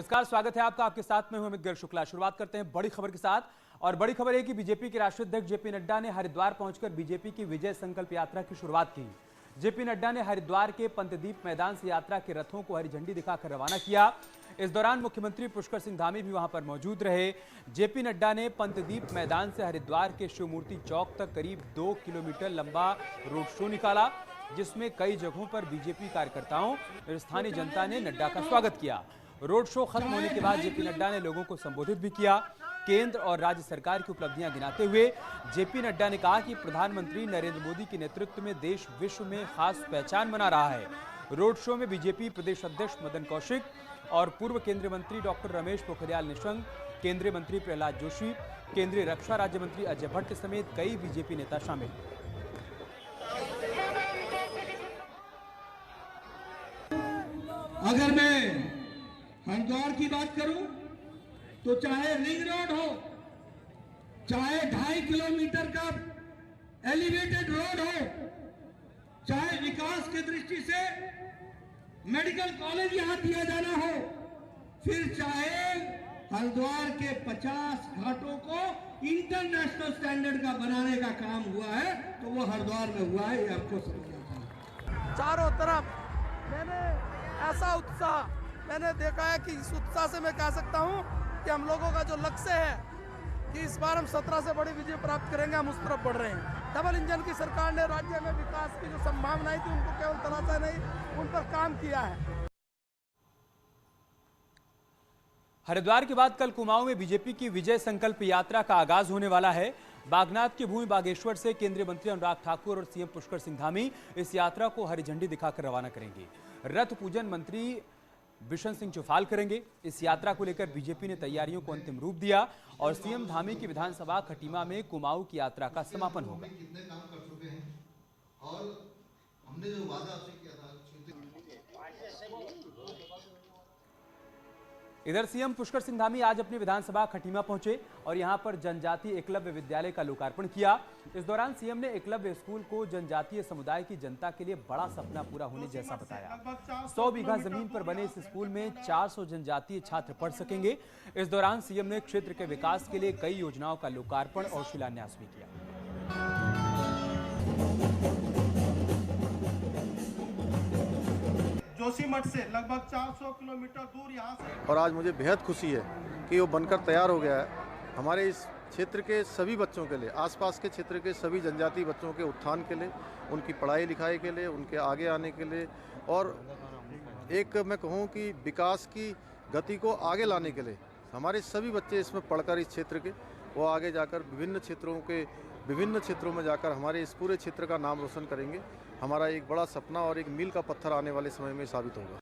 नमस्कार, स्वागत है आपका। आपके साथ में हूं अमित गर्ग शुक्ला। शुरुआत करते हैं बड़ी खबर के साथ। और बड़ी खबर है कि बीजेपी के राष्ट्रीय अध्यक्ष जेपी नड्डा ने हरिद्वार पहुंचकर बीजेपी की विजय संकल्प यात्रा की शुरुआत की। जेपी नड्डा ने हरिद्वार के पंतदीप मैदान से यात्रा के रथों को हरी झंडी दिखाकर रवाना किया। इस दौरान मुख्यमंत्री पुष्कर सिंह धामी भी वहां पर मौजूद रहे। जेपी नड्डा ने पंतदीप मैदान से हरिद्वार के शिव मूर्ति चौक तक करीब 2 किलोमीटर लंबा रोड शो निकाला, जिसमें कई जगहों पर बीजेपी कार्यकर्ताओं और स्थानीय जनता ने नड्डा का स्वागत किया। रोड शो खत्म होने के बाद जेपी नड्डा ने लोगों को संबोधित भी किया। केंद्र और राज्य सरकार की उपलब्धियां गिनाते हुए जेपी नड्डा ने कहा कि प्रधानमंत्री नरेंद्र मोदी के नेतृत्व में देश विश्व में खास पहचान बना रहा है। रोड शो में बीजेपी प्रदेश अध्यक्ष मदन कौशिक और पूर्व केंद्रीय मंत्री डॉक्टर रमेश पोखरियाल निशंक, केंद्रीय मंत्री प्रहलाद जोशी, केंद्रीय रक्षा राज्य मंत्री अजय भट्ट समेत कई बीजेपी नेता शामिल। अगर मैं हरिद्वार की बात करूं तो चाहे रिंग रोड हो, चाहे 2.5 किलोमीटर का एलिवेटेड रोड हो, चाहे विकास की दृष्टि से मेडिकल कॉलेज यहां दिया जाना हो, फिर चाहे हरिद्वार के 50 घाटों को इंटरनेशनल स्टैंडर्ड का बनाने का काम हुआ है, तो वो हरिद्वार में हुआ है। ये आपको समझना चाहिए। चारों तरफ मैंने ऐसा उत्साह मैंने देखा है कि इस उत्साह से मैं कह सकता हूं कि हम लोगों का जो लक्ष्य है कि इस बार हम 17 से बड़ी विजय प्राप्त करेंगे, हम उस तरफ बढ़ रहे हैं। डबल इंजन की सरकार ने राज्य में विकास की जो संभावनाएं थी उनको केवल तलाशा नहीं, उन पर काम किया है। हरिद्वार के बाद कल कुमाऊं में बीजेपी की विजय संकल्प यात्रा का आगाज होने वाला है। बागनाथ की भूमि बागेश्वर से केंद्रीय मंत्री अनुराग ठाकुर और सीएम पुष्कर सिंह धामी इस यात्रा को हरी झंडी दिखाकर रवाना करेंगे। रथ पूजन मंत्री बिशन सिंह चौफाल करेंगे। इस यात्रा को लेकर बीजेपी ने तैयारियों को अंतिम रूप दिया और सीएम धामी की विधानसभा खटीमा में कुमाऊं की यात्रा का समापन होगा। कितने काम कर चुके हैं और हमने जो वादा आपसे किया था। इधर सीएम पुष्कर सिंह धामी आज अपनी विधानसभा खटीमा पहुंचे और यहां पर जनजातीय एकलव्य विद्यालय का लोकार्पण किया। इस दौरान सीएम ने एकलव्य स्कूल को जनजातीय समुदाय की जनता के लिए बड़ा सपना पूरा होने जैसा बताया। 100 बीघा जमीन पर बने इस स्कूल में 400 जनजातीय छात्र पढ़ सकेंगे। इस दौरान सीएम ने क्षेत्र के विकास के लिए कई योजनाओं का लोकार्पण और शिलान्यास भी किया। जोशीमठ से लगभग 400 किलोमीटर दूर यहाँ से। और आज मुझे बेहद खुशी है कि वो बनकर तैयार हो गया है। हमारे इस क्षेत्र के सभी बच्चों के लिए, आसपास के क्षेत्र के सभी जनजाति बच्चों के उत्थान के लिए, उनकी पढ़ाई लिखाई के लिए, उनके आगे आने के लिए और एक मैं कहूँ कि विकास की गति को आगे लाने के लिए हमारे सभी बच्चे इसमें पढ़कर इस क्षेत्र के वो आगे जाकर विभिन्न क्षेत्रों में जाकर हमारे इस पूरे क्षेत्र का नाम रोशन करेंगे। हमारा एक बड़ा सपना और एक मील का पत्थर आने वाले समय में साबित होगा।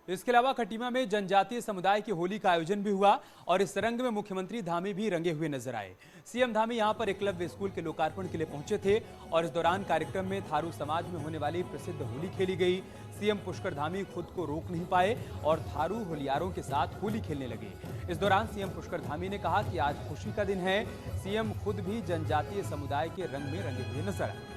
इसके अलावा खटीमा में जनजातीय समुदाय की होली का आयोजन भी हुआ और इस रंग में मुख्यमंत्री धामी भी रंगे हुए नजर आए। सीएम धामी यहां पर एकलव्य स्कूल के लोकार्पण के लिए पहुंचे थे और इस दौरान कार्यक्रम में थारू समाज में होने वाली प्रसिद्ध होली खेली गई। सीएम पुष्कर धामी खुद को रोक नहीं पाए और थारू होलियारों के साथ होली खेलने लगे। इस दौरान सीएम पुष्कर धामी ने कहा कि आज खुशी का दिन है। सीएम खुद भी जनजातीय समुदाय के रंग में रंगे हुए नजर आए।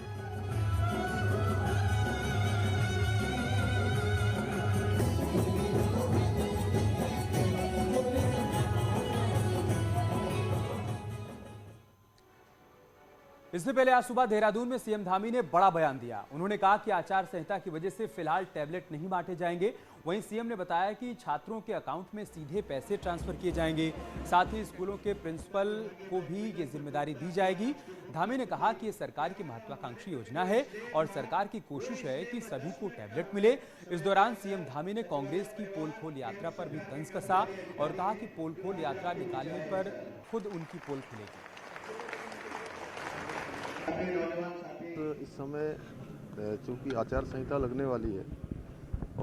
इससे पहले आज सुबह देहरादून में सीएम धामी ने बड़ा बयान दिया। उन्होंने कहा कि आचार संहिता की वजह से फिलहाल टैबलेट नहीं बांटे जाएंगे। वहीं सीएम ने बताया कि छात्रों के अकाउंट में सीधे पैसे ट्रांसफर किए जाएंगे। साथ ही स्कूलों के प्रिंसिपल को भी ये जिम्मेदारी दी जाएगी। धामी ने कहा कि ये सरकार की महत्वाकांक्षी योजना है और सरकार की कोशिश है कि सभी को टैबलेट मिले। इस दौरान सीएम धामी ने कांग्रेस की पोल खोल यात्रा पर भी तंज कसा और कहा कि पोल खोल यात्रा निकालने पर खुद उनकी पोल खुलेगी। इस समय चूंकि आचार संहिता लगने वाली है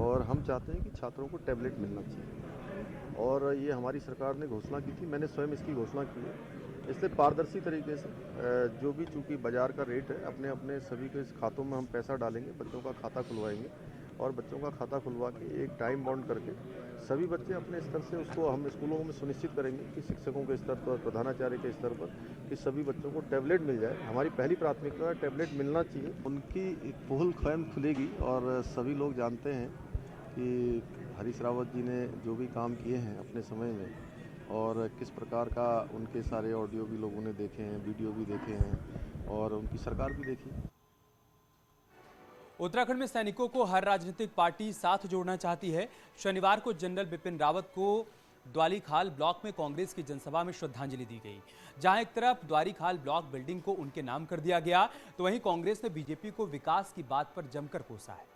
और हम चाहते हैं कि छात्रों को टैबलेट मिलना चाहिए और ये हमारी सरकार ने घोषणा की थी। मैंने स्वयं इसकी घोषणा की है। इसलिए पारदर्शी तरीके से जो भी चूंकि बाजार का रेट है अपने अपने सभी के खातों में हम पैसा डालेंगे, बच्चों का खाता खुलवाएंगे और बच्चों का खाता खुलवा के एक टाइम बाउंड करके सभी बच्चे अपने स्तर से उसको हम स्कूलों में सुनिश्चित करेंगे कि शिक्षकों के स्तर पर, प्रधानाचार्य के स्तर पर कि सभी बच्चों को टैबलेट मिल जाए। हमारी पहली प्राथमिकता है टैबलेट मिलना चाहिए। उनकी पोल स्वयं खुलेगी और सभी लोग जानते हैं कि हरीश रावत जी ने जो भी काम किए हैं अपने समय में और किस प्रकार का उनके सारे ऑडियो भी लोगों ने देखे हैं, वीडियो भी देखे हैं और उनकी सरकार भी देखी। उत्तराखंड में सैनिकों को हर राजनीतिक पार्टी साथ जोड़ना चाहती है। शनिवार को जनरल बिपिन रावत को द्वारीखाल ब्लॉक में कांग्रेस की जनसभा में श्रद्धांजलि दी गई। जहां एक तरफ द्वारीखाल ब्लॉक बिल्डिंग को उनके नाम कर दिया गया, तो वहीं कांग्रेस ने बीजेपी को विकास की बात पर जमकर कोसा है।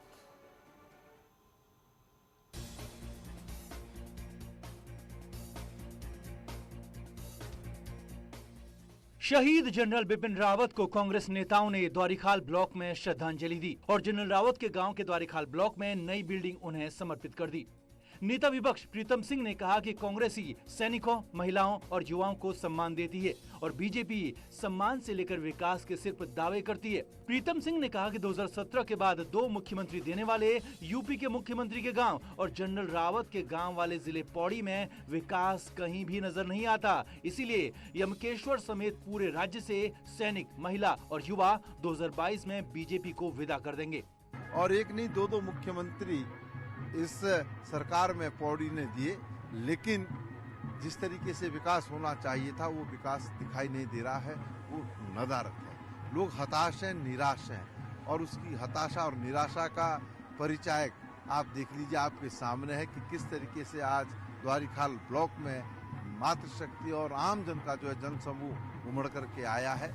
शहीद जनरल बिपिन रावत को कांग्रेस नेताओं ने द्वारीखाल ब्लॉक में श्रद्धांजलि दी और जनरल रावत के गांव के द्वारीखाल ब्लॉक में नई बिल्डिंग उन्हें समर्पित कर दी। नेता विपक्ष प्रीतम सिंह ने कहा कि कांग्रेस ही सैनिकों, महिलाओं और युवाओं को सम्मान देती है और बीजेपी सम्मान से लेकर विकास के सिर्फ दावे करती है। प्रीतम सिंह ने कहा कि 2017 के बाद 2 मुख्यमंत्री देने वाले यूपी के मुख्यमंत्री के गांव और जनरल रावत के गांव वाले जिले पौड़ी में विकास कहीं भी नजर नहीं आता। इसीलिए यमकेश्वर समेत पूरे राज्य से सैनिक, महिला और युवा 2022 में बीजेपी को विदा कर देंगे। और एक नहीं 2 मुख्यमंत्री इस सरकार में पौड़ी ने दिए, लेकिन जिस तरीके से विकास होना चाहिए था वो विकास दिखाई नहीं दे रहा है। वो नदारत है। लोग हताश हैं, निराश हैं और उसकी हताशा और निराशा का परिचायक आप देख लीजिए, आपके सामने है कि किस तरीके से आज द्वारीखाल ब्लॉक में मातृशक्ति और आम जन का जो है जनसमूह उमड़ करके आया है।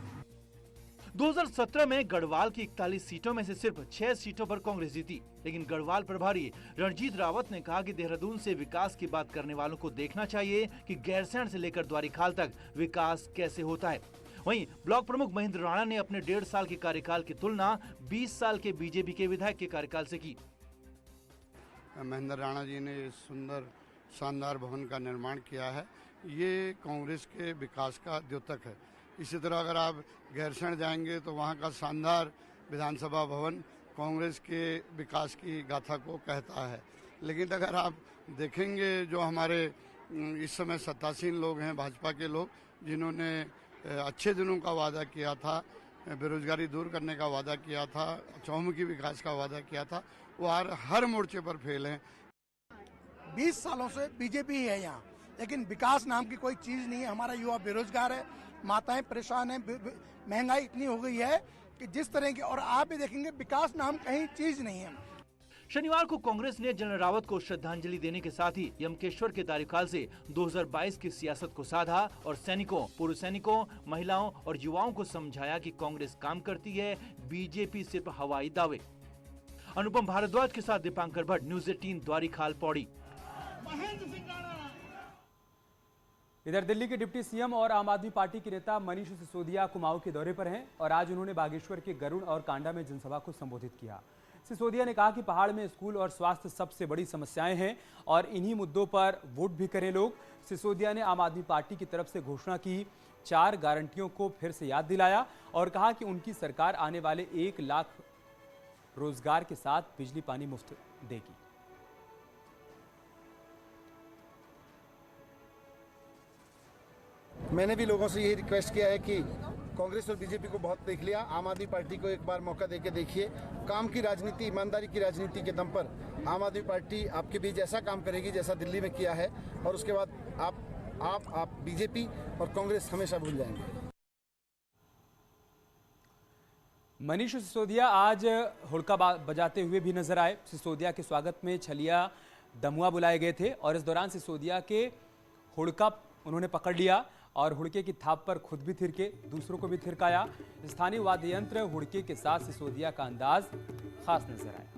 2017 में गढ़वाल की 41 सीटों में से सिर्फ 6 सीटों पर कांग्रेस जीती, लेकिन गढ़वाल प्रभारी रणजीत रावत ने कहा कि देहरादून से विकास की बात करने वालों को देखना चाहिए कि गैरसैंण से लेकर द्वारीखाल तक विकास कैसे होता है। वहीं ब्लॉक प्रमुख महेंद्र राणा ने अपने 1.5 साल के कार्यकाल की तुलना 20 साल के बीजेपी के विधायक के कार्यकाल से की। महेंद्र राणा जी ने सुंदर शानदार भवन का निर्माण किया है, ये कांग्रेस के विकास का द्योतक है। इसी तरह अगर आप गैरसैंण जाएंगे तो वहाँ का शानदार विधानसभा भवन कांग्रेस के विकास की गाथा को कहता है। लेकिन अगर आप देखेंगे जो हमारे इस समय सत्तासीन लोग हैं, भाजपा के लोग, जिन्होंने अच्छे दिनों का वादा किया था, बेरोजगारी दूर करने का वादा किया था, चौमुखी विकास का वादा किया था, वो हर मोर्चे पर फेल हैं। 20 सालों से बीजेपी ही है यहाँ, लेकिन विकास नाम की कोई चीज नहीं है। हमारा युवा बेरोजगार है, माताएं परेशान हैं, महंगाई इतनी हो गई है कि जिस तरह की, और आप भी देखेंगे विकास नाम कहीं चीज नहीं है। शनिवार को कांग्रेस ने जनरल रावत को श्रद्धांजलि देने के साथ ही यमकेश्वर के दारीखाल से 2022 की सियासत को साधा और सैनिकों, पूर्व सैनिकों, महिलाओं और युवाओं को समझाया कि कांग्रेस काम करती है, बीजेपी सिर्फ हवाई दावे। अनुपम भारद्वाज के साथ दीपांकर भट्ट, न्यूज़ 18 द्वारीखाल पौड़ी। इधर दिल्ली के डिप्टी सीएम और आम आदमी पार्टी के नेता मनीष सिसोदिया कुमाऊं के दौरे पर हैं और आज उन्होंने बागेश्वर के गरुड़ और कांडा में जनसभा को संबोधित किया। सिसोदिया ने कहा कि पहाड़ में स्कूल और स्वास्थ्य सबसे बड़ी समस्याएं हैं और इन्हीं मुद्दों पर वोट भी करें लोग। सिसोदिया ने आम आदमी पार्टी की तरफ से घोषणा की 4 गारंटियों को फिर से याद दिलाया और कहा कि उनकी सरकार आने वाले 1 लाख रोजगार के साथ बिजली पानी मुफ्त देगी। मैंने भी लोगों से यही रिक्वेस्ट किया है कि कांग्रेस और बीजेपी को बहुत देख लिया, आम आदमी पार्टी को एक बार मौका देके देखिए। काम की राजनीति, ईमानदारी की राजनीति के दम पर आम आदमी पार्टी आपके बीच ऐसा काम करेगी जैसा दिल्ली में किया है और उसके बाद आप बीजेपी और कांग्रेस हमेशा भूल जाएंगे। मनीष सिसोदिया आज हुड़का बजाते हुए भी नजर आए। सिसोदिया के स्वागत में छलिया दमुआ बुलाए गए थे और इस दौरान सिसोदिया के हुड़का उन्होंने पकड़ लिया और हुड़के की थाप पर खुद भी थिरके, दूसरों को भी थिरकाया। स्थानीय वाद्य यंत्र हुड़के के साथ सिसोदिया का अंदाज खास नजर आया।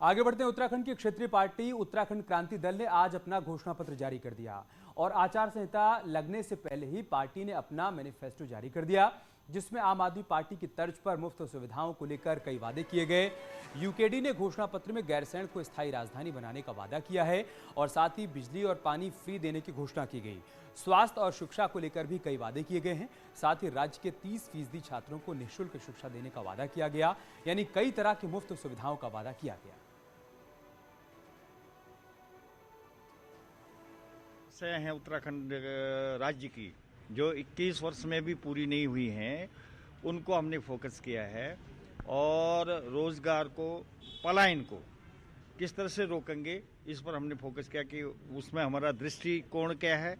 आगे बढ़ते हैं। उत्तराखंड की क्षेत्रीय पार्टी उत्तराखंड क्रांति दल ने आज अपना घोषणा पत्र जारी कर दिया और आचार संहिता लगने से पहले ही पार्टी ने अपना मैनिफेस्टो जारी कर दिया, जिसमें आम आदमी पार्टी की तर्ज पर मुफ्त सुविधाओं को लेकर कई वादे किए गए। यूकेडी ने घोषणा पत्र में गैरसैंण को स्थायी राजधानी बनाने का वादा किया है और साथ ही बिजली और पानी फ्री देने की घोषणा की गई। स्वास्थ्य और शिक्षा को लेकर भी कई वादे किए गए हैं। साथ ही राज्य के 30% छात्रों को निःशुल्क शिक्षा देने का वादा किया गया, यानी कई तरह की मुफ्त सुविधाओं का वादा किया गया। हैं उत्तराखंड राज्य की जो 21 वर्ष में भी पूरी नहीं हुई हैं, उनको हमने फोकस किया है और रोजगार को, पलायन को किस तरह से रोकेंगे, इस पर हमने फोकस किया कि उसमें हमारा दृष्टिकोण क्या है।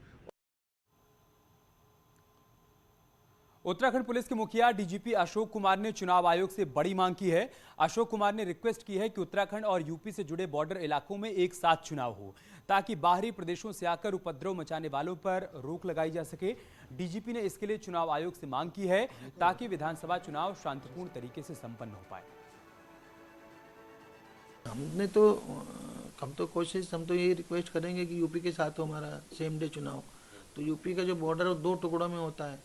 उत्तराखंड पुलिस के मुखिया डीजीपी अशोक कुमार ने चुनाव आयोग से बड़ी मांग की है। अशोक कुमार ने रिक्वेस्ट की है कि उत्तराखंड और यूपी से जुड़े बॉर्डर इलाकों में एक साथ चुनाव हो, ताकि बाहरी प्रदेशों से आकर उपद्रव मचाने वालों पर रोक लगाई जा सके। डीजीपी ने इसके लिए चुनाव आयोग से मांग की है ताकि विधानसभा चुनाव शांतिपूर्ण तरीके से संपन्न हो पाए। हम तो यही रिक्वेस्ट करेंगे कि यूपी के साथ हो हमारा सेम डे चुनाव। तो यूपी का जो बॉर्डर है 2 टुकड़ों में होता है,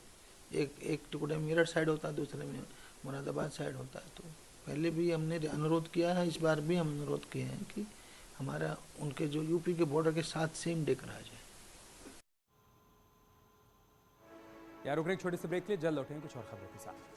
एक टुकड़े में मेरठ साइड होता है, दूसरे में मुरादाबाद साइड होता है। तो पहले भी हमने अनुरोध किया है, इस बार भी हम अनुरोध किए हैं कि हमारा उनके जो यूपी के बॉर्डर के साथ सेम डे कराया जाए। यार रुक रहे एक छोटे से ब्रेक के लिए, जल्द लौटेंगे कुछ और खबरों के साथ।